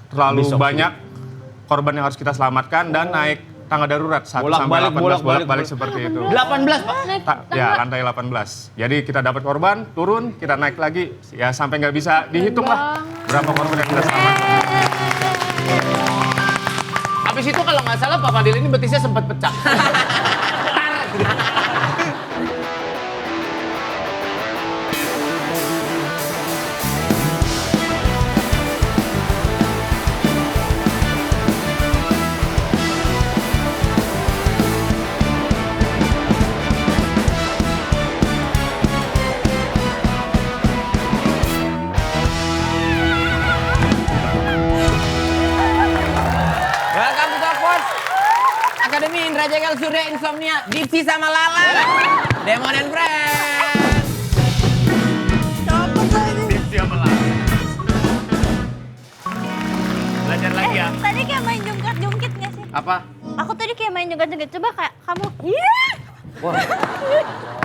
terlalu banyak korban yang harus kita selamatkan dan naik tangga darurat 1 sampai 18 bolak-balik seperti itu. 18, Pak? Ya, lantai 18. Jadi kita dapat korban, turun, kita naik lagi. Ya sampai nggak bisa dihitung lah berapa korban yang kita selamatkan. Habis itu kalau nggak salah Pak Fadil ini betisnya sempat pecah. Welcome to Talkport Akademi Indra Jagal Surya Insomnia Dipsi sama Lala Demon and Friends. Dipsi sama Lala belajar lagi ya. Tadi kayak main jungkit-jungkit nggak sih? Apa? Aku tadi kayak main jungkit-jungkit. Coba kayak kamu. Wah.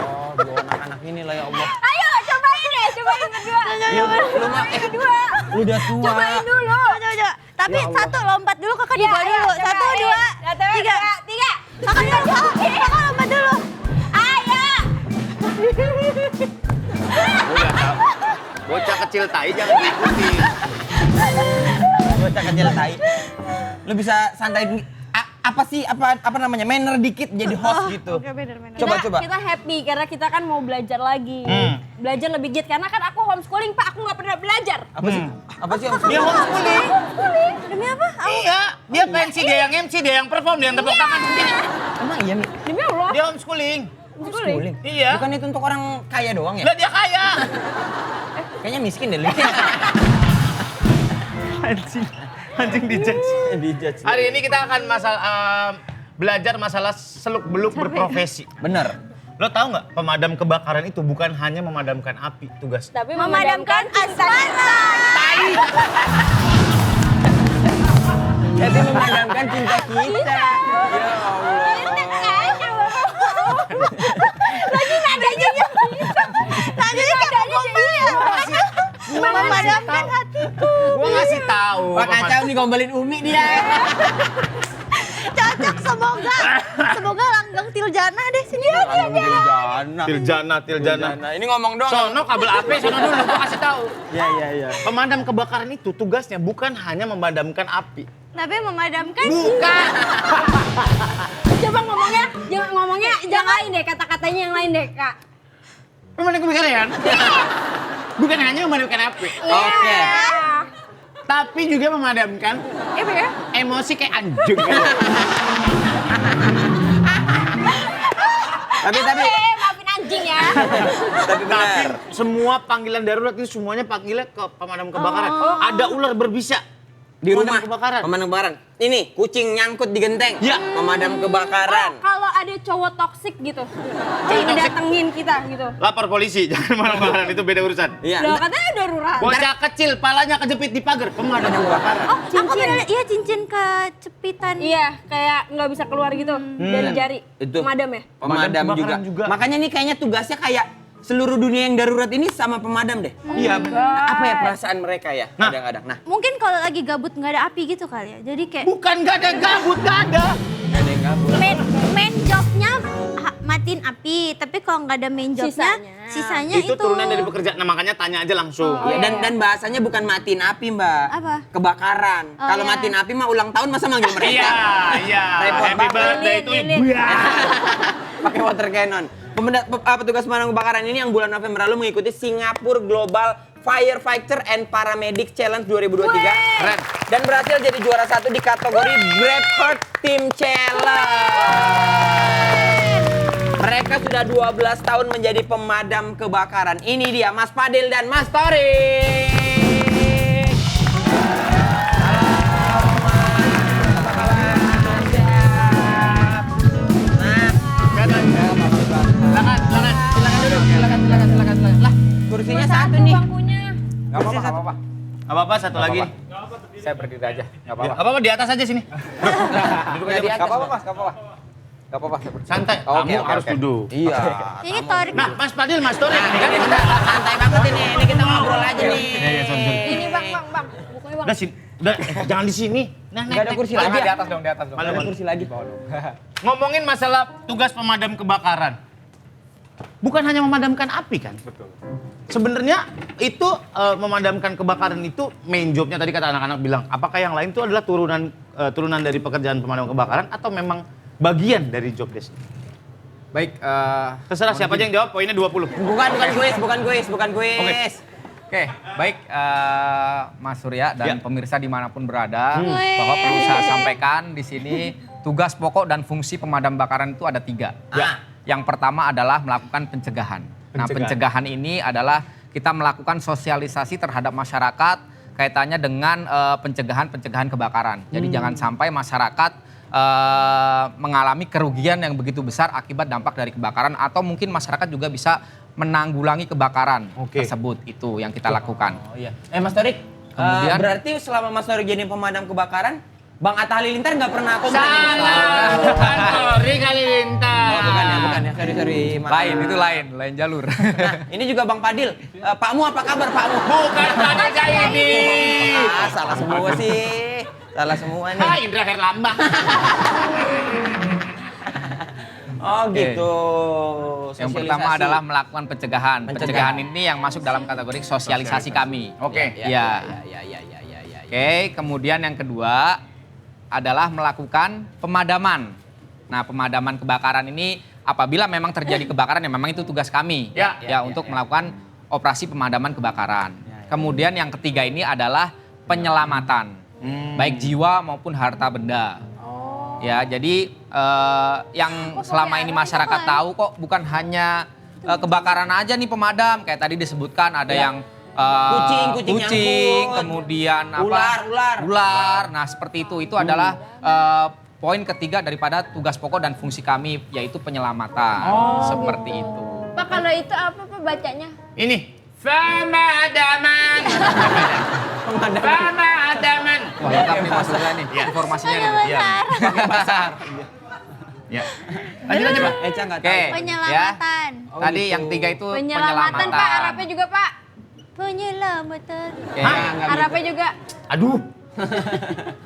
Oh, dua anak-anak ini lah ya Allah. Ayo cobain deh, cobain berdua. Lu mah Berdua. lu udah tua. Cobain dulu. Coba. Tapi satu lompat dulu, kakak di bawah dulu. 1, 2, 3. Kakak lompat dulu. Ayo. Udah tahu. Bocah kecil tai jangan diikuti. Bocah kecil tai. Lu bisa santai apa sih apa namanya manner dikit jadi host gitu. Oke, bener. Coba. Kita happy karena kita kan mau belajar lagi. Belajar lebih giat karena kan aku homeschooling, Pak. Aku nggak pernah belajar. Apa sih? Apa sih? Dia homeschooling. Demi apa? Iya, dia pensi, dia yang MC, dia yang perform, dia yang tepuk tangan. Emang iya Mi? Demi Allah. Dia homeschooling. Homeschooling? Iya. Bukan itu untuk orang kaya doang ya? Lah dia kaya. Kayaknya miskin deh. Anjing dijudge. Hari ini kita akan belajar masalah seluk-beluk berprofesi. Bener. Lo tahu nggak pemadam kebakaran itu bukan hanya memadamkan api tugas. Tapi Memadamkan asmara. Jadi memadamkan cinta kita. Ya Allah. Lagi nadanya kayak gombal ya. Memadamkan hatiku. Gua ngasih tahu. Wah kacau nih gombalin Umi dia. Cocok, semoga langgeng Tiljana deh sini. Tiljana. Ini ngomong doang. Sono kabel AP, sono dulu, gua kasih tahu. Iya. Pemadam kebakaran itu tugasnya bukan hanya memadamkan api. Tapi memadamkan. Bukan. Coba ngomongnya jangan lain deh, kata-katanya yang lain deh, Kak. Pemadam kebakaran bukan hanya memadamkan api. Oke. Tapi juga memadamkan emosi kayak anjing. Tapi Maafin anjing ya. tapi benar. Semua panggilan darurat ini semuanya panggilnya ke pemadam kebakaran. Ada ular berbisa Di pemadam rumah kebakaran. pemadam kebakaran. Ini kucing nyangkut di genteng. Ya. Pemadam kebakaran. Kalau ada cowok toksik gitu, yang ngedatengin kita gitu. Lapor polisi, jangan pemadam kebakaran, itu beda urusan. Iya. Loh, katanya darurat. Bocah kecil, palanya kejepit di pagar, pemadam kebakaran. Oh, aku pernah cincin kecepitan. Iya, kayak nggak bisa keluar gitu dari jari. Itu. Pemadam ya? Pemadam kebakaran juga. Makanya nih kayaknya tugasnya kayak seluruh dunia yang darurat ini sama pemadam deh. Iya, Apa ya perasaan mereka ya? Nah. Kadang-kadang. Nah, Mungkin kalau lagi gabut nggak ada api gitu kali ya. Jadi kayak bukan gak ada gabut, gak ada. nggak ada yang gabut. main jobnya matiin api. Tapi kalau nggak ada main jobnya, sisanya Itu itu. turunan dari pekerjaan, nah makanya tanya aja langsung. Iya, dan bahasanya bukan matiin api, Mbak. Apa? Kebakaran. Oh, Kalau iya. matiin api mah ulang tahun masa manggil mereka. Iya. Repot Happy banget. birthday itu Lilin. Pakai water cannon. Petugas pemadam kebakaran ini yang bulan November lalu mengikuti Singapore Global Firefighter and Paramedic Challenge 2023. Keren. Dan berhasil jadi juara 1 di kategori Braveheart Team Challenge. Mereka sudah 12 tahun menjadi pemadam kebakaran. Ini dia Mas Fadil dan Mas Tori. Silakan. Lah, kursinya satu nih. Bangkunya. Gak apa-apa. Apa apa satu lagi. Saya berdiri aja. Gak apa-apa. Apa apa di atas aja sini. Duduk aja. Di atas, Gak apa-apa, Bang. Mas. Gak apa-apa. Gak apa-apa. Santai. Oke, Kamu oke, harus oke. duduk. Iya. Ini Torik. Nah, Mas Fadil, Mas Tori. Nah, ini kita santai banget ini. Ini kita ngobrol aja nih. Iya, sorry. Ini bang. Bukunya bang. Udah sini. Udah, jangan di sini. Nah, Nggak ada kursi lagi Di ya? atas dong, di atas dong. Nggak ada kursi lagi. Ngomongin masalah tugas pemadam kebakaran. Bukan hanya memadamkan api kan? Betul. Sebenarnya itu memadamkan kebakaran itu main jobnya tadi kata anak-anak bilang. Apakah yang lain itu adalah turunan dari pekerjaan pemadam kebakaran atau memang bagian dari job desk? Baik, Terserah siapa aja yang jawab, poinnya 20. Bukan kuis. Oke, baik Mas Surya dan Ya. pemirsa dimanapun berada, bahwa perlu saya sampaikan di sini tugas pokok dan fungsi pemadam kebakaran itu ada 3. Ya. Yang pertama adalah melakukan pencegahan. Nah, pencegahan ini adalah kita melakukan sosialisasi terhadap masyarakat kaitannya dengan pencegahan kebakaran. Jadi jangan sampai masyarakat mengalami kerugian yang begitu besar akibat dampak dari kebakaran atau mungkin masyarakat juga bisa menanggulangi kebakaran tersebut. Itu yang kita lakukan. Oh iya. Mas Torik, Kemudian- berarti selama Mas Torik jadi pemadam kebakaran, Bang Atta Halilintar nggak pernah komplain? Bukan Tori Halilintar. Oh, bukan ya. Sorry. maaf. Lain jalur. Nah, ini juga Bang Padil. Pakmu apa kabar Pakmu? Bukan Pada Jaidi. Salah semua sih. Salah semua nih. Indra Herlambang. Oh gitu. Yang pertama Sosialisasi. adalah melakukan pencegahan. Pencegahan. Pencegahan ini yang masuk dalam kategori sosialisasi kami. Oke. Ya. Oke, kemudian yang kedua adalah melakukan pemadaman. Nah, pemadaman kebakaran ini apabila memang terjadi kebakaran ya memang itu tugas kami. Untuk melakukan operasi pemadaman kebakaran. Kemudian yang ketiga ini adalah penyelamatan. Baik jiwa maupun harta benda. Ya, jadi yang selama ini masyarakat tahu kok bukan hanya kebakaran aja nih pemadam. Kayak tadi disebutkan ada yang Kucing nyangkut. kemudian ular. Nah, seperti itu. Itu adalah poin ketiga daripada tugas pokok dan fungsi kami yaitu penyelamatan. Seperti itu. Pak, kalau itu apa Pak bacanya? Ini. Pemadaman. Pemadaman. Wah, lengkap nih Mas Surya nih. Informasinya nih. Iya. Ya. Lanjut aja, Pak. Eca nggak Oke. tahu. Penyelamatan. Tadi yang 3 itu Penyelamatan Pak, Arabnya juga Pak. Penyelamatan. Oke. Arabnya juga. Aduh.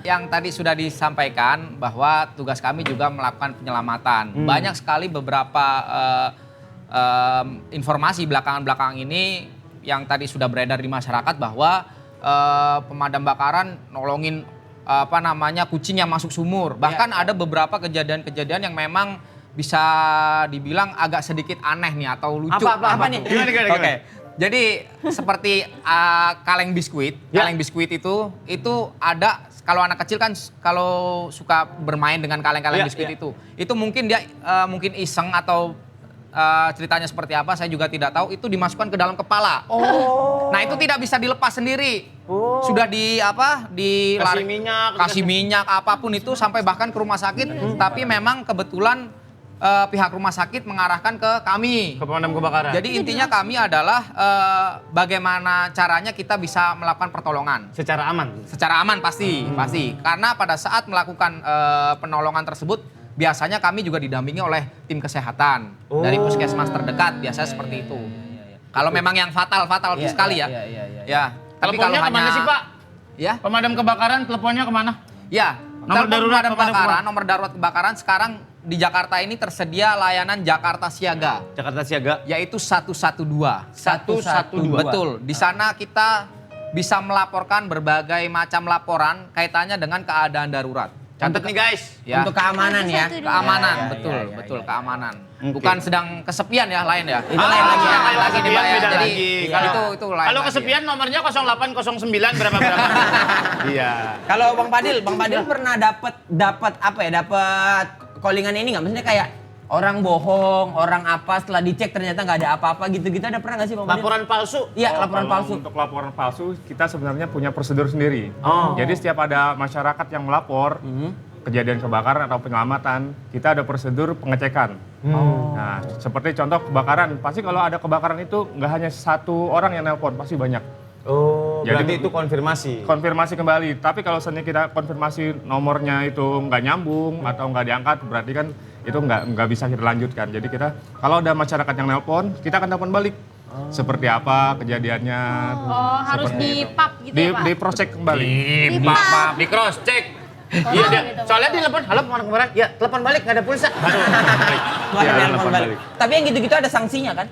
Yang tadi sudah disampaikan bahwa tugas kami juga melakukan penyelamatan. Banyak sekali beberapa informasi belakangan ini yang tadi sudah beredar di masyarakat bahwa pemadam bakaran nolongin kucing yang masuk sumur. Bahkan ada beberapa kejadian-kejadian yang memang bisa dibilang agak sedikit aneh nih atau lucu. Apa nih? Gimana? Oke. Jadi seperti kaleng biskuit, kaleng biskuit itu ada kalau anak kecil kan kalau suka bermain dengan kaleng-kaleng biskuit itu mungkin dia mungkin iseng atau ceritanya seperti apa saya juga tidak tahu, itu dimasukkan ke dalam kepala. Nah, itu tidak bisa dilepas sendiri. Sudah kasih minyak apapun itu sampai bahkan ke rumah sakit, tapi memang kebetulan pihak rumah sakit mengarahkan ke kami. Ke pemadam kebakaran. Jadi intinya kami adalah bagaimana caranya kita bisa melakukan pertolongan. Secara aman. Secara aman pasti. Karena pada saat melakukan penolongan tersebut, biasanya kami juga didampingi oleh tim kesehatan dari puskesmas terdekat, biasanya seperti itu. Kalau memang yang fatal sekali ya. Ya. Tapi kalau Teleponnya kemana sih, Pak? Ya. Pemadam kebakaran teleponnya kemana? Ya. Nomor Telepon darurat pemadam pemadam kebakaran, nomor darurat kebakaran sekarang di Jakarta ini tersedia layanan Jakarta Siaga. Jakarta Siaga. Yaitu 112. 112. Betul. Di sana kita bisa melaporkan berbagai macam laporan kaitannya dengan keadaan darurat. Catat nih guys. Ya. Untuk keamanan ya. Keamanan, Ya, betul, keamanan. Oke. Bukan sedang kesepian ya, lain ya. Itu lain lagi, yang lain lagi kesepian dibayar. beda Jadi lagi. itu lain. Kalau lagi. kesepian nomornya 0809 berapa? Iya. Kalau Bang Padil pernah dapat callingan ini nggak? Maksudnya kayak orang bohong, orang apa setelah dicek ternyata nggak ada apa-apa gitu-gitu, ada pernah nggak sih Bang Padil? Laporan palsu. Iya, laporan Kalau palsu. Untuk laporan palsu, kita sebenarnya punya prosedur sendiri. Oh. Jadi setiap ada masyarakat yang melapor kejadian kebakaran atau penyelamatan, kita ada prosedur pengecekan. Nah, seperti contoh kebakaran, pasti kalau ada kebakaran itu nggak hanya satu orang yang nelpon, pasti banyak. Oh, Jadi berarti itu konfirmasi. Konfirmasi kembali, tapi kalau seandainya kita konfirmasi nomornya itu nggak nyambung atau nggak diangkat, berarti kan itu nggak bisa kita lanjutkan. Jadi kita, kalau ada masyarakat yang nelpon, kita akan telepon balik. seperti apa kejadiannya. Oh, harus seperti di itu. pub gitu ya, Pak? Di cross-check kembali. Maaf, di cross check. Iya dia. Soalnya dia telepon, halo pemadam kebakaran. Ya, telepon balik nggak ada pulsa. Wah, Iya, telepon telepon balik. balik. Tapi yang gitu-gitu ada sanksinya kan?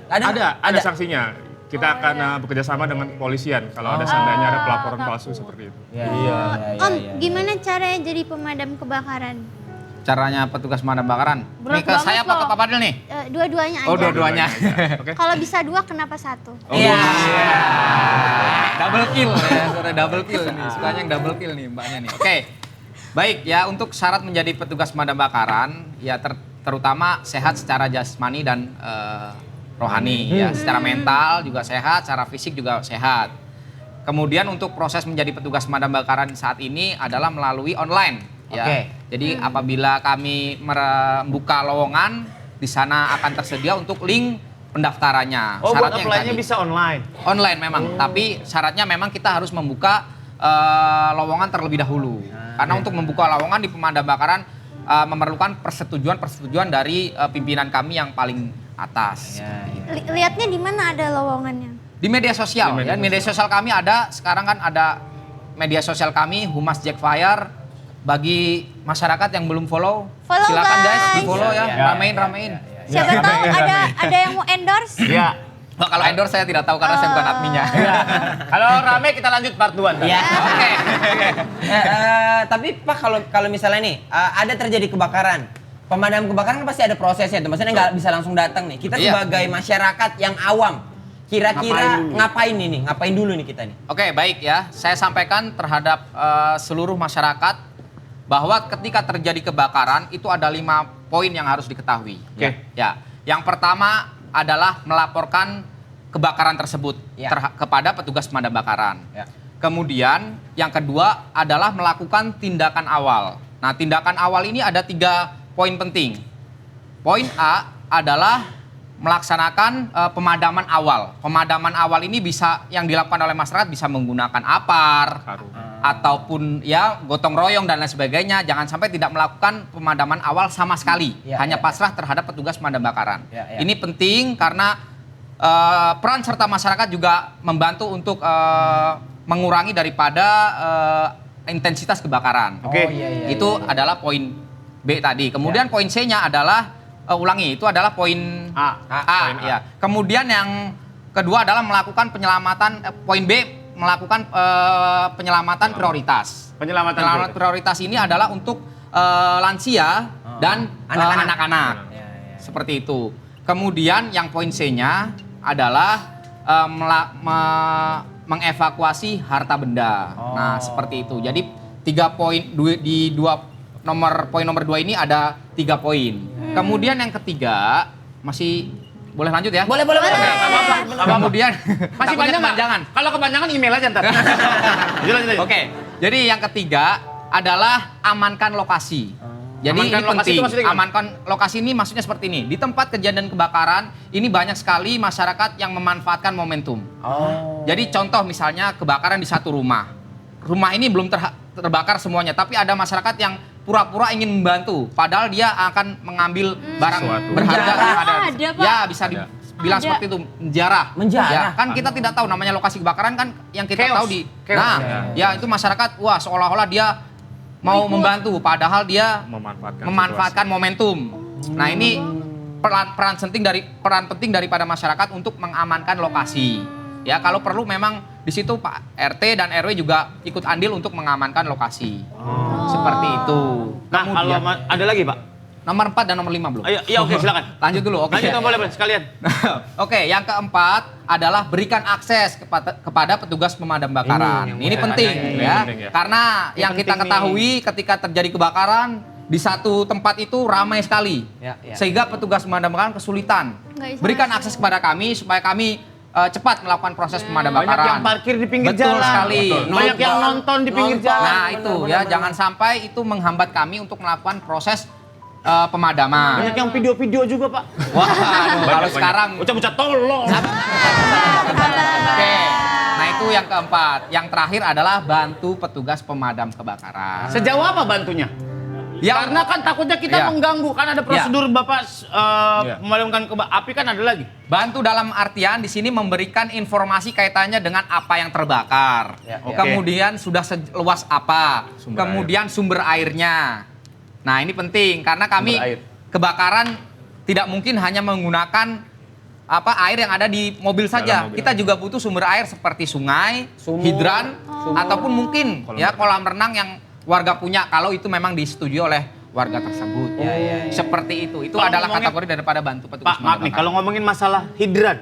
Ada sanksinya. Kita akan bekerja sama dengan kepolisian kalau ada seandainya ada pelaporan palsu seperti itu. Iya. Om, gimana caranya jadi pemadam kebakaran? Caranya petugas pemadam kebakaran. Berat Nih ke saya banget apa ke loh. Pak Fadil nih? Dua-duanya aja. Oh, dua-duanya. Oke. Kalau bisa 2, kenapa 1? Iya. Double kill ya, sudah double kill nih. Sukanya yang double kill nih mbaknya nih. Oke. Baik ya, untuk syarat menjadi petugas pemadam kebakaran ya terutama sehat secara jasmani dan rohani ya. Secara mental juga sehat, secara fisik juga sehat. Kemudian untuk proses menjadi petugas pemadam kebakaran saat ini adalah melalui online ya. Oke. Jadi apabila kami membuka lowongan, di sana akan tersedia untuk link pendaftarannya. Oh, buat Syaratnya yang apply-nya tadi. bisa online. Online memang, tapi syaratnya memang kita harus membuka lowongan terlebih dahulu. Karena untuk membuka lowongan di pemadam kebakaran memerlukan persetujuan dari pimpinan kami yang paling atas. Lihatnya di mana ada lowongannya? Di media sosial, Di media ya. Media sosial kami ada, sekarang kan ada media sosial kami, Humas Jack Fire. Bagi masyarakat yang belum follow, Follow, silakan guys, guys. di follow ya, Ya. ramein. Siapa tahu ada yang mau endorse? Iya. Wah, kalau endorse saya tidak tahu karena saya bukan adminnya. Kalau rame kita lanjut part 2 ntar. Iya. Oke. Tapi Pak kalau misalnya nih ada terjadi kebakaran, pemadam kebakaran kan pasti ada prosesnya tuh. Maksudnya nggak bisa langsung datang nih. Kita Iya. sebagai masyarakat yang awam, kira-kira ngapain dulu nih kita nih? Oke, baik ya. Saya sampaikan terhadap seluruh masyarakat bahwa ketika terjadi kebakaran itu ada 5 poin yang harus diketahui. Oke. Ya. Yang pertama adalah melaporkan kebakaran tersebut Ya. kepada petugas pemadam kebakaran. Ya. Kemudian yang kedua adalah melakukan tindakan awal. Nah, tindakan awal ini ada 3 poin penting. Poin A adalah melaksanakan pemadaman awal. Pemadaman awal ini bisa yang dilakukan oleh masyarakat bisa menggunakan apar Karung. ataupun ya gotong royong dan lain sebagainya. Jangan sampai tidak melakukan pemadaman awal sama sekali. Ya, Hanya ya, pasrah terhadap petugas pemadam kebakaran. Ya, ya. Ini penting karena peran serta masyarakat juga membantu untuk mengurangi daripada intensitas kebakaran. Oke. Oh, iya, Itu adalah poin B tadi. Kemudian poin C-nya adalah ulangi, itu adalah poin A. Poin A. ya. Kemudian yang kedua adalah melakukan penyelamatan poin B melakukan penyelamatan prioritas. Penyelamatan Prioritas ini adalah untuk lansia dan anak-anak. Seperti itu. Kemudian yang poin C-nya adalah mengevakuasi harta benda. Nah, seperti itu. Jadi 3 poin di poin nomor 2 ini ada 3 poin. Kemudian yang ketiga masih boleh lanjut ya? Boleh. Kemudian Masih takutnya panjang nggak? kepanjangan. Kalau kepanjangan email aja ntar. Lanjut. Oke. Jadi yang ketiga adalah amankan lokasi. Jadi Amankan ini lokasi penting. itu maksudnya gimana? Amankan lokasi ini maksudnya seperti ini. Di tempat kejadian kebakaran, ini banyak sekali masyarakat yang memanfaatkan momentum. Jadi contoh misalnya kebakaran di satu rumah. Rumah ini belum terbakar semuanya, tapi ada masyarakat yang pura-pura ingin membantu, padahal dia akan mengambil barang Sesuatu. berharga yang ada. Ada, Pak. Ya, bisa dibilang Ada. seperti itu, menjarah. Menjarah? Ya, kan kita tidak tahu namanya lokasi kebakaran kan yang kita Chaos. tahu di. Chaos. Nah, ya itu masyarakat wah seolah-olah dia mau membantu, padahal dia memanfaatkan momentum. Nah, ini peran penting daripada masyarakat untuk mengamankan lokasi. Ya, kalau perlu memang di situ Pak RT dan RW juga ikut andil untuk mengamankan lokasi. Seperti itu. Nah, kalau Kemudian, ada lagi, Pak? nomor 4 dan nomor 5 belum? Ayo, iya oke silakan. Lanjut dulu, oke. Lanjut boleh sekalian. Oke, yang keempat adalah berikan akses kepada petugas pemadam kebakaran. Ini penting Ini ya. penting ya. Karena yang penting kita nih. ketahui ketika terjadi kebakaran di satu tempat itu ramai sekali. Ya. Sehingga petugas pemadam kebakaran kesulitan. Nggak bisa Berikan masuk. akses kepada kami supaya kami cepat melakukan proses pemadam Banyak kebakaran. yang parkir di pinggir Betul jalan. sekali. Banyak yang nonton di pinggir jalan. Nah, itu ya jangan sampai itu menghambat kami untuk melakukan proses pemadaman. Banyak yang video-video juga, Pak. Wah, aduh, kalau sekarang Bocah-bocah tolong. Oke, nah itu yang keempat. Yang terakhir adalah bantu petugas pemadam kebakaran. Sejauh apa bantunya? Ya, Karena kan takutnya kita Ya. mengganggu, kan ada prosedur Bapak memadamkan api kan ada lagi. bantu dalam artian di sini memberikan informasi kaitannya dengan apa yang terbakar. Ya, ya. Kemudian sudah seluas apa, Sumber kemudian sumber airnya. Nah, ini penting karena kami Sumber air. kebakaran tidak mungkin hanya menggunakan air yang ada di mobil saja. mobil. Kita juga butuh sumber air seperti sungai, Sumur. hidran, ataupun mungkin kolam renang yang warga punya kalau itu memang disetujui oleh warga tersebut. Ya. Seperti itu. Itu Kalau adalah ngomongin- kategori daripada bantu petugas Pak, maaf nih, pemadam kalau ngomongin masalah hidran,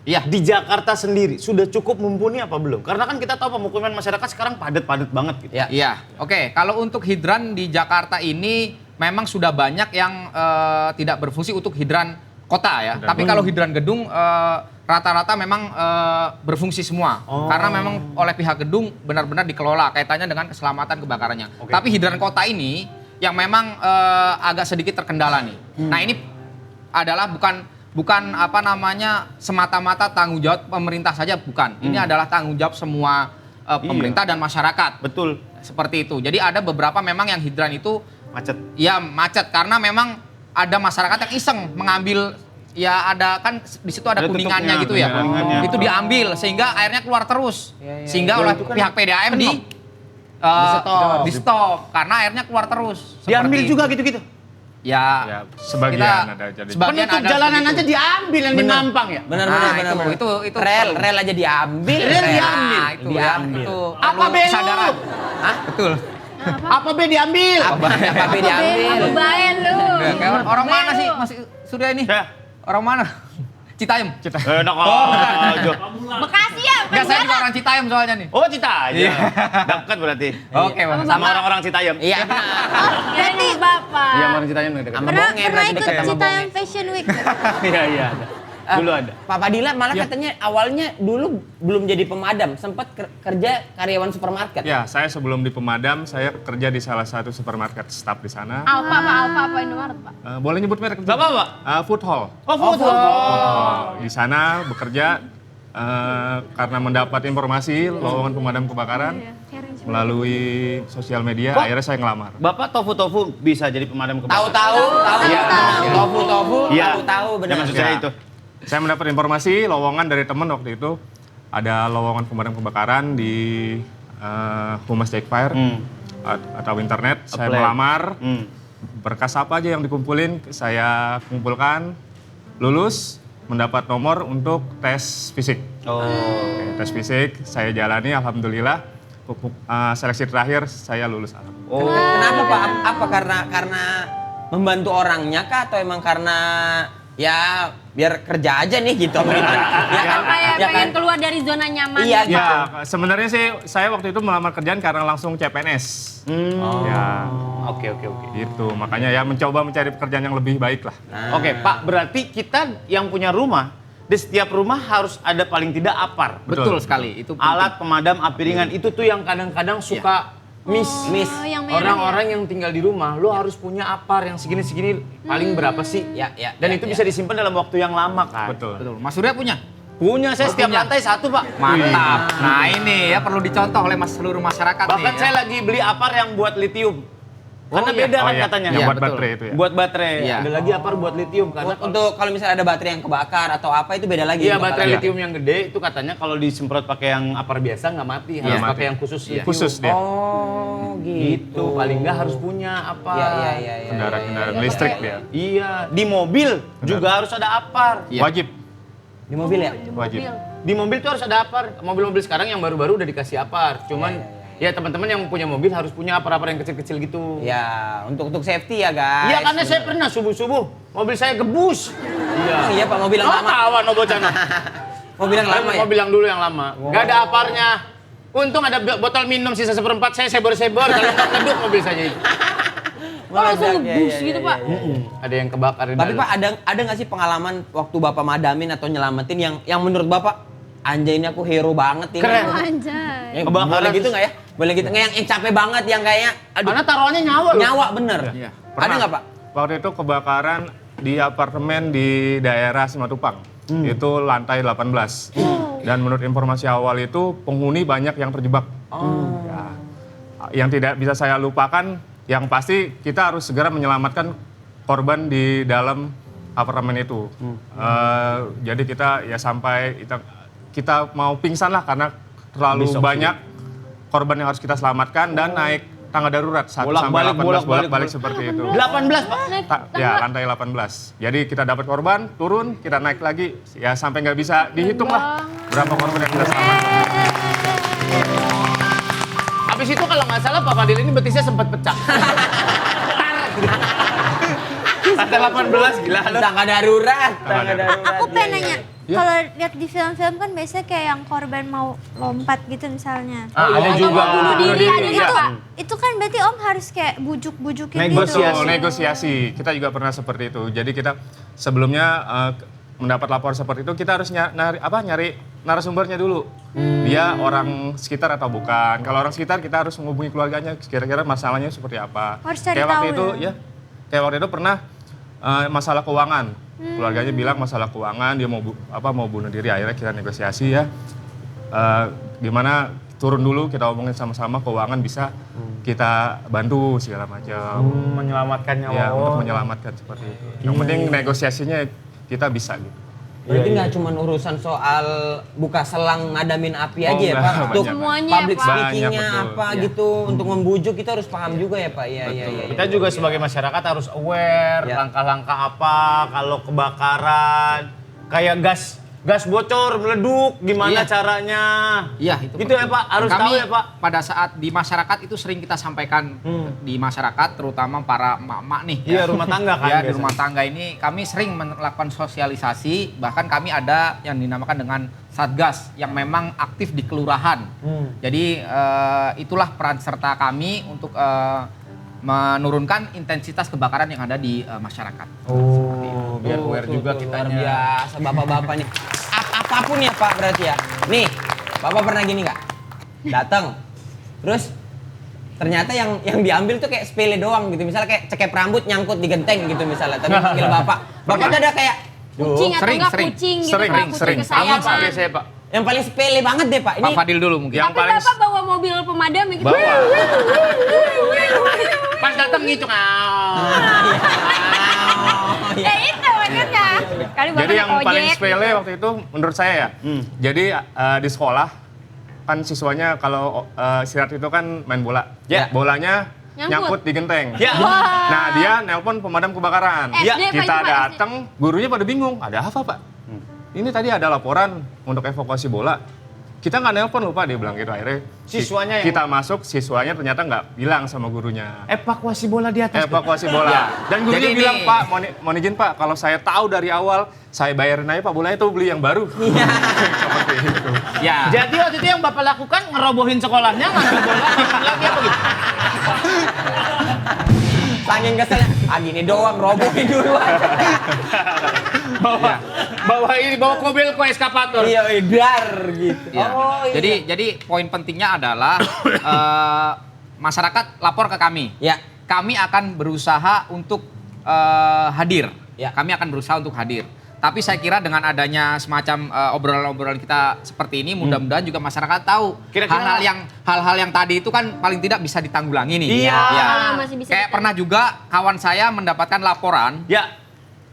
Iya. di Jakarta sendiri sudah cukup mumpuni apa belum? Karena kan kita tahu pemukiman masyarakat sekarang padat-padat banget gitu. Ya. Iya, oke. Kalau untuk hidran di Jakarta ini memang sudah banyak yang tidak berfungsi untuk hidran kota ya. Tapi kalau hidran gedung rata-rata memang berfungsi semua. Karena memang oleh pihak gedung benar-benar dikelola kaitannya dengan keselamatan kebakarannya. Tapi hidran kota ini yang memang agak sedikit terkendala nih. Nah, ini adalah bukan semata-mata tanggung jawab pemerintah saja, bukan. Ini adalah tanggung jawab semua pemerintah dan masyarakat. Betul. Seperti itu. Jadi ada beberapa memang yang hidran itu Macet. ya macet karena memang ada masyarakat yang iseng mengambil ya ada kan di situ ada Ada kuningannya tutupnya, gitu ya. kuningannya. Itu diambil sehingga airnya keluar terus. Sehingga Ya, oleh itu kan pihak PDAM di stop karena airnya keluar terus. Diambil Seperti juga itu. gitu-gitu. Ya, sebagian kita- ada jadi. sebagian Penutup ada jalanan seperti aja itu. diambil yang di Mampang ya. Benar. itu Rel aja diambil. Rel diambil. Nah, itu Diambil. itu Apa perlu belu? kesadaran. Hah? Betul. Apa be diambil? Apa diambil? Bayan lu. Nah, kayak orang mana sih Mas Surya ini? Ya. Orang mana? Citayam. Enak aja. Bekasi ya. Enggak, saya juga orang Citayam soalnya nih. Oh, Cita aja. Dekat berarti. Oke, Bang. Sama orang-orang Citayam. Iya benar. Berarti Bapak. Iya, orang Citayam dekat. Sama Pernah Bonge berarti ikut dekat sama Citayam Bonge. Fashion Week? Iya, ada. Dulu ada. Pak Padilla malah katanya awalnya dulu belum jadi pemadam, sempat kerja karyawan supermarket. Ya, saya sebelum di pemadam, saya kerja di salah satu supermarket staff di sana. Alfa apa Indomaret, Pak? Boleh nyebut merek? Gak apa-apa. Food Hall. Oh, foto. Di sana bekerja karena mendapat informasi lowongan pemadam kebakaran melalui sosial media. Kok? Akhirnya saya ngelamar. Bapak tofu bisa jadi pemadam kebakaran. Tahu. Iya. Tofu. Iya. Tahu benar. Ya, maksud saya Ya. itu. Saya mendapat informasi lowongan dari teman waktu itu. Ada lowongan pemadam kebakaran di Humas Jackfire atau internet. Saya Apply. melamar. Berkas Berkas apa aja yang dikumpulin, saya kumpulkan, lulus, mendapat nomor untuk tes fisik. Oh. Oke, tes fisik saya jalani, alhamdulillah. Seleksi terakhir saya lulus. Oh. Kenapa Pak? Apa karena membantu orangnya kah atau emang karena ya biar kerja aja nih gitu? Ya kan? Kayak Ya pengen kan? keluar dari zona nyaman. Iya gitu. Ya, sebenarnya sih saya waktu itu melamar kerjaan karena langsung CPNS. Ya, Oke. gitu. Makanya ya mencoba mencari pekerjaan yang lebih baik lah. Oke, Pak, berarti kita yang punya rumah, di setiap rumah harus ada paling tidak apar. Betul sekali. Itu penting. Alat pemadam api ringan itu tuh yang kadang-kadang suka miss. Oh, yang merah Orang-orang yang tinggal di rumah, lo harus punya apar yang segini-segini paling berapa sih? Ya. Dan itu bisa disimpan dalam waktu yang lama kan? Betul. Betul. Mas Surya punya? Punya, saya setiap punya. lantai satu, Pak. Mantap. Nah, ini ya perlu dicontoh oleh seluruh masyarakat Bahkan nih. saya lagi beli apar yang buat litium. Karena iya. beda kan iya. katanya. Yang Iya, buat betul. baterai itu ya. Buat baterai. Iya. Ada lagi apar buat litium karena Untuk kalau misalnya ada baterai yang kebakar atau apa itu beda lagi. iya bakalan. baterai litium yang gede itu katanya kalau disemprot pakai yang apar biasa nggak mati, harus Iya. pakai yang khusus litium. Khusus dia. Oh Gitu, paling nggak harus punya apa? Iya. Kendaraan listrik dia. Iya, di mobil juga harus ada apar. Iya. Wajib. Di mobil ya? Wajib. Di mobil tuh harus ada apar. Mobil-mobil sekarang yang baru-baru udah dikasih apar. Cuman ya teman-teman yang punya mobil harus punya apar-apar yang kecil-kecil gitu. Ya, untuk safety ya guys. Iya, karena saya pernah subuh-subuh mobil saya gebus. Iya. Oh, iya Pak, mobil yang lama. Kawan bocana. Mobil yang lama ya? Mobil yang dulu yang lama. Gak ada aparnya. Untung ada botol minum sisa seperempat, saya sebor-sebor kalau nggak ngeduk mobil saya itu. Oh, langsung Iya, ngebus iya, gitu, iya, Pak. iya, iya. Ada yang kebakar di Tapi dalam. Pak ada nggak sih pengalaman waktu Bapak madamin atau nyelamatin yang menurut Bapak anjay ini aku hero banget ini. Keren. Oh, anjay. Yang Kebakaran boleh gitu terus- nggak ya? Boleh gitu nggak yang capek banget yang kayaknya aduh Karena taruhannya nyawa loh. nyawa bener. Iya. Ada nggak Pak? Waktu itu kebakaran di apartemen di daerah Simatupang. Itu lantai 18. Dan menurut informasi awal itu penghuni banyak yang terjebak. Ya. Yang tidak bisa saya lupakan Yang pasti kita harus segera menyelamatkan korban di dalam apartemen itu. Jadi kita ya sampai kita mau pingsan lah karena terlalu banyak korban yang harus kita selamatkan dan naik tangga darurat 1 sampai 18 bolak-balik seperti itu. 18 Pak. Ya, lantai 18. Jadi kita dapat korban, turun, kita naik lagi. Ya sampai nggak bisa dihitung lah berapa korban yang kita selamatkan. Habis itu kalau nggak salah Pak Fadil ini betisnya sempat pecah. Lantai 18 gila. Tangga darurat. Aku pengen nanya, kalau lihat di film-film kan biasanya kayak yang korban mau lompat gitu misalnya. Ada juga. Bunuh diri ada nggak, Pak? Itu kan berarti Om harus kayak bujuk-bujukin Negosiasi. gitu. Negosiasi. Kita juga pernah seperti itu. Jadi kita sebelumnya mendapat laporan seperti itu, kita harus nyari narasumbernya dulu. Dia orang sekitar atau bukan. Kalau orang sekitar kita harus menghubungi keluarganya, kira-kira masalahnya seperti apa. Harus cari kayak waktu tahu itu ya? kayak waktu itu pernah masalah keuangan. Keluarganya bilang masalah keuangan, dia mau bunuh diri. Akhirnya kita negosiasi ya. Gimana turun dulu, kita omongin sama-sama keuangan bisa kita bantu segala macam. Menyelamatkan nyawa. Ya, untuk menyelamatkan seperti itu. Yang penting negosiasinya kita bisa gitu. Berarti nggak cuma urusan soal buka selang ngadamin api aja ya enggak, Pak? Untuk banyak. Semuanya, public Pak. speakingnya Banyak, betul. apa gitu, untuk membujuk kita harus paham juga ya Pak. Iya. Kita juga sebagai masyarakat harus aware Ya. langkah-langkah apa kalau kebakaran kayak gas bocor meleduk gimana Iya. caranya. Iya, itu Gitu ya, Pak? Harus Kami tahu ya, Pak? pada saat di masyarakat itu sering kita sampaikan di masyarakat, terutama para emak-emak nih. Iya, rumah tangga kan Ya, di biasanya. rumah tangga ini kami sering melakukan sosialisasi, bahkan kami ada yang dinamakan dengan Satgas yang memang aktif di kelurahan. Jadi itulah peran serta kami untuk menurunkan intensitas kebakaran yang ada di masyarakat. Oh, biar aware juga Luar kitanya. biasa bapak-bapak nih. Apapun ya Pak berarti ya. Nih, Bapak pernah gini nggak? Datang, terus ternyata yang diambil tuh kayak sepele doang gitu. Misalnya kayak cekep rambut nyangkut di genteng gitu misalnya. Tapi panggil Bapak. Bapak tuh ada kayak Kucing atau Sering, enggak sering. kucing gitu, Sering, Pak, kucing sering. kesayangan. Sama saya, Pak. yang paling sepele banget deh Pak. Ini Pak Fadil dulu mungkin. Yang Tapi paling Bapak bawa mobil pemadam gitu. bawa. Pas datang ngicung. Ya itu maksudnya. Kali Bapak Jadi yang naik paling ojek. sepele waktu itu menurut saya ya. Jadi di sekolah kan siswanya kalau istirahat itu kan main bola. Ya. Bolanya Nyangkut. nyangkut di genteng. Ya. Nah dia nelpon pemadam kebakaran. SD, Pak, Kita itu, Pak, datang, gurunya pada bingung. Ada apa Pak? Ini tadi ada laporan untuk evakuasi bola. Kita nggak nelpon lupa dia bilang gitu. Akhirnya Siswanya yang- kita masuk, siswanya ternyata nggak bilang sama gurunya. Evakuasi bola di atas. Evakuasi bola. Dan gurunya Jadi bilang, ini- Pak, mohon izin Pak, kalau saya tahu dari awal, saya bayarin aja Pak bolanya itu beli yang baru. Seperti itu. Ya. Jadi waktu itu yang Bapak lakukan ngerobohin sekolahnya, ngambil bola, bikin lagi apa gitu? saking keselnya, gini doang robohin duluan. Bawa kobel ke eskapator. Iya, dar gitu. Ya. Oh iya. Jadi poin pentingnya adalah masyarakat lapor ke kami. Ya. Kami akan berusaha untuk hadir. Ya. Kami akan berusaha untuk hadir. Tapi saya kira dengan adanya semacam obrolan-obrolan kita seperti ini, mudah-mudahan juga masyarakat tahu Kira-kira- hal-hal yang tadi itu kan paling tidak bisa ditanggulangi nih. Iya. Ya. Masih bisa Kayak ditanggulangi. pernah juga kawan saya mendapatkan laporan Ya.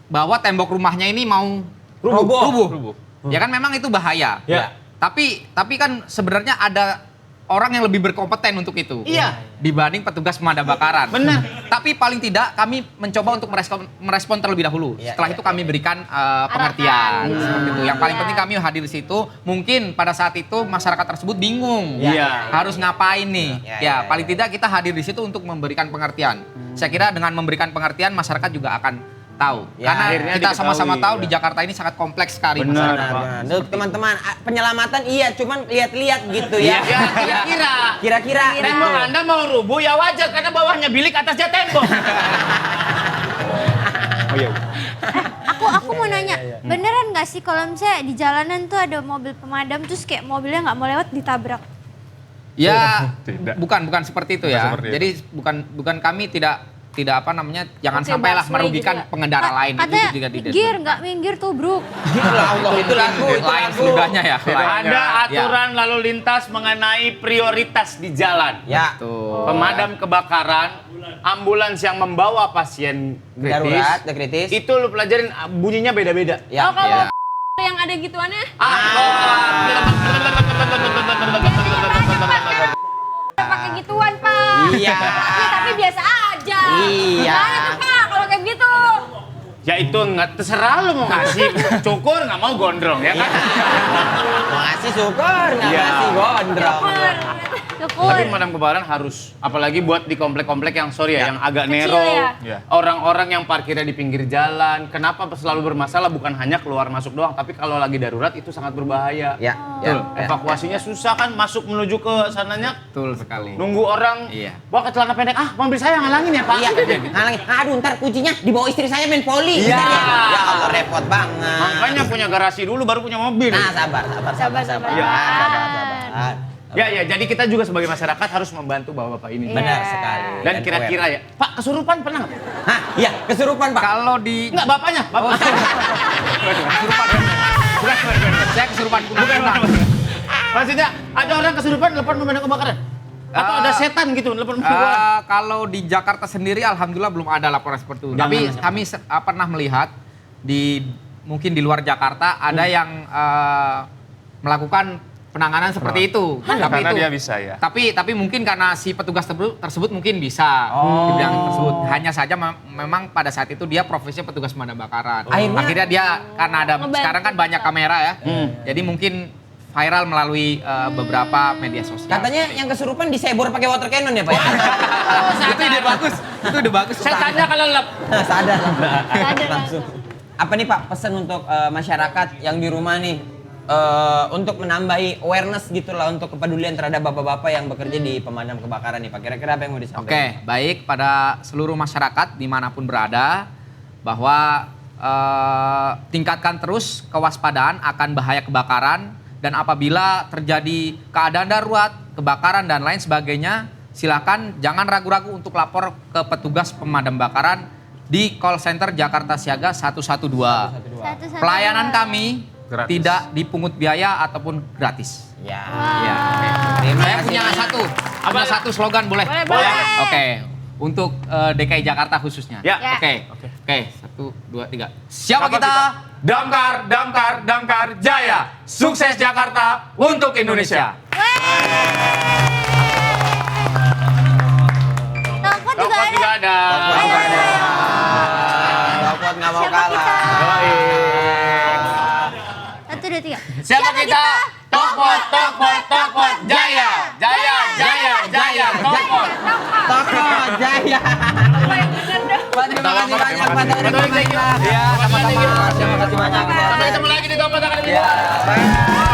bahwa tembok rumahnya ini mau rubuh. Ya kan memang itu bahaya. Ya. Tapi kan sebenarnya ada orang yang lebih berkompeten untuk itu. Iya. Dibanding petugas pemadam kebakaran. Benar. Tapi paling tidak kami mencoba untuk merespon terlebih dahulu. Iya, Setelah iya, itu kami berikan pengertian. Seperti itu. Yang paling Iya. penting kami hadir di situ. Mungkin pada saat itu masyarakat tersebut bingung. Iya. Harus ngapain nih? Iya, Ya, iya, paling tidak kita hadir di situ untuk memberikan pengertian. Saya kira dengan memberikan pengertian masyarakat juga akan tahu. Ya, Karena akhirnya kita sama-sama diketahui, tahu ya. di Jakarta ini sangat kompleks sekali Benar, masyarakat. Pak. Nah, tuh, teman-teman, penyelamatan iya, cuman lihat-lihat gitu ya. Ya, kira-kira. Kira-kira. Tembok Anda mau rubuh ya wajar karena bawahnya bilik atasnya tembok. Oh iya. Aku mau nanya, beneran nggak sih kalau misalnya di jalanan tuh ada mobil pemadam terus kayak mobilnya nggak mau lewat ditabrak? Ya, Tidak. bukan seperti itu Bukan ya. seperti itu. Jadi bukan kami tidak tidak apa namanya, jangan Oke, sampailah busway merugikan gitu ya. pengendara lain. Itu Katanya juga tidak. minggir, nggak minggir tuh bro. Allah, itu lagu, itu Lain lagu. sudahnya ya. lain. Ada aturan lalu lintas mengenai prioritas di jalan. Ya. Tuh. Pemadam kebakaran, ambulans yang membawa pasien Darurat, kritis, kritis. itu lu pelajarin bunyinya beda-beda. Ya. Oh kalau Ya. yang ada gituannya, pakai gituan Pak. Iya. Tapi biasa aja. Iya. Gimana tuh Pak kalau kayak gitu? Ya itu nggak terserah lu mau ngasih cukur nggak mau gondrong ya kan? Mau ngasih syukur, nggak Iya. ngasih gondrong. Syukur. Tapi pemadam kebakaran harus, apalagi buat di komplek-komplek yang sorry ya, yang agak Kecil nero, ya? Ya. orang-orang yang parkirnya di pinggir jalan, kenapa selalu bermasalah bukan hanya keluar masuk doang, tapi kalau lagi darurat itu sangat berbahaya. Ya, Betul. ya. Evakuasinya susah kan, masuk menuju ke sananya, Betul sekali. nunggu orang, Iya. bawa ke celana pendek, mobil saya ngalangin ya Pak. Iya, halangin. Aduh, ntar kuncinya dibawa istri saya main poli. Iya. Ntar ya. Ya Allah, repot banget. Makanya punya garasi dulu baru punya mobil. Nah, sabar. Sabar. Sabar. Ya, jadi kita juga sebagai masyarakat harus membantu bapak-bapak ini. Benar sekali. Dan kira-kira ya, Pak kesurupan pernah nggak? Hah, iya, kesurupan, Pak. Kalau di Enggak, bapaknya. Bapak. saya kesurupan Bukan. Maksudnya ada orang kesurupan telepon pemadam kebakaran? Atau ada setan gitu telepon pemadam kebakaran? Kalau di Jakarta sendiri alhamdulillah belum ada laporan seperti itu. Jangan, Tapi jangan. kami pernah melihat mungkin di luar Jakarta ada yang melakukan penanganan seperti itu. Tapi Karena itu dia bisa ya. Tapi mungkin karena si petugas tersebut mungkin bisa Oh. di bidang tersebut. Hanya saja memang pada saat itu dia profesinya petugas pemadam kebakaran. Akhirnya- Akhirnya dia karena ada Ngebantu sekarang kan banyak kita. kamera ya. Jadi mungkin viral melalui beberapa media sosial. Katanya yang kesurupan disebor pakai water cannon ya, Pak? ya? itu ide bagus. Itu ide bagus. Setannya kelelep. Sadar. Sadar. Langsung. Apa nih Pak pesan untuk masyarakat yang di rumah nih untuk menambahi awareness gitulah untuk kepedulian terhadap bapak-bapak yang bekerja di pemadam kebakaran nih Pak. Kira-kira apa yang mau disampaikan? Oke, baik pada seluruh masyarakat dimanapun berada bahwa tingkatkan terus kewaspadaan akan bahaya kebakaran dan apabila terjadi keadaan darurat, kebakaran dan lain sebagainya, silakan jangan ragu-ragu untuk lapor ke petugas pemadam kebakaran di call center Jakarta Siaga 112. Pelayanan kami Gratis. tidak dipungut biaya ataupun gratis. Ya. Ya, oke. Terima Saya kasih. punya satu slogan boleh? Boleh. Oke. Untuk DKI Jakarta khususnya. Ya. Oke. 1, 2, 3. Siapa kita? Damkar, Damkar, Damkar Jaya. Sukses Jakarta untuk Indonesia. Toko juga Toko juga ada. ada. Tokot nggak mau Siapa kalah. Satu, dua, tiga. Siapa kita? Tokot, Tokot, Tokot Jaya. Jaya, Jaya, Jaya, Tokot. Tokot Jaya. Pak, terima kasih banyak Pak. Pak Torik, thank you. Iya, sama-sama. Terima kasih. Terima kasih banyak. Sampai ketemu lagi di Tokot Akademi. Ya.